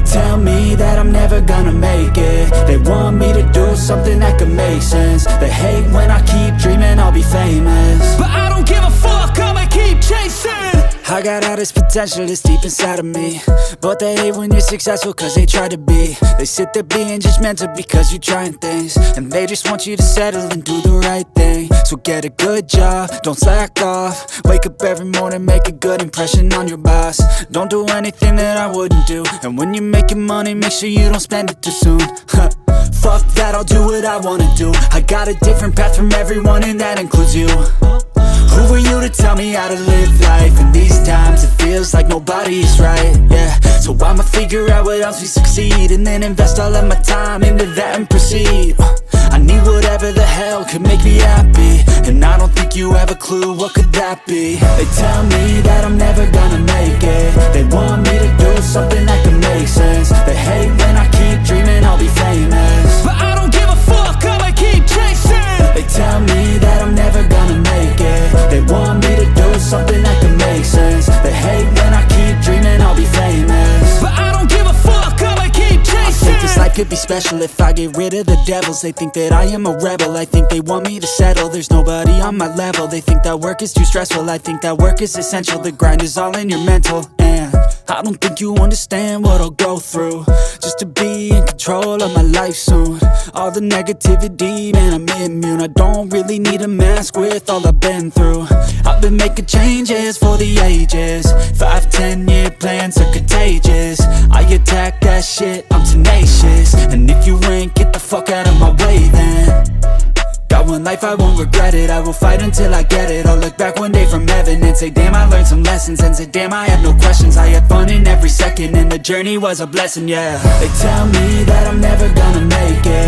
tell me that I'm never gonna make it. They want me to do something that could make sense. They hate when I keep dreaming I'll be famous, but I don't give a fuck, I'ma keep chasing. I got all this potential that's deep inside of me, but they hate when you're successful cause they try to be. They sit there being judgmental because you're trying things, and they just want you to settle and do the right thing. So get a good job, don't slack off. Wake up every morning, make a good impression on your boss. Don't do anything that I wouldn't do, and when you're making money, make sure you don't spend it too soon. Fuck that, I'll do what I wanna do. I got a different path from everyone and that includes you. Who are you to tell me how to live life? In these times it feels like nobody is right, yeah. So I'ma figure out what else we succeed, and then invest all of my time into that and proceed. I need whatever the hell could make me happy, and I don't think you have a clue what could that be. They tell me that I'm never gonna make it. They want me to do something that could make sense. They hate when I keep dreaming I'll be famous, but I don't give a fuck, I'ma keep chasing. They tell me that I'm never gonna make it. They want me to do something that can make sense. They hate when I keep dreaming I'll be famous, but I don't give a fuck, I'ma keep chasing. I think this life could be special if I get rid of the devils. They think that I am a rebel, I think they want me to settle. There's nobody on my level, they think that work is too stressful. I think that work is essential, the grind is all in your mental. And I don't think you understand what I'll go through just to be in control of my life soon. All the negativity, man, I'm immune. I don't really need a mask with all I've been through. I've been making changes for the ages. 5-10 year plans are contagious. I attack that shit, I'm tenacious. And if you ain't, get the fuck out of my way then. Got one life, I won't regret it. I will fight until I get it. I'll look back one day from heaven and say damn, I learned some lessons. And say damn, I have no questions. I had fun in every second, and the journey was a blessing, yeah. They tell me that I'm never gonna make it.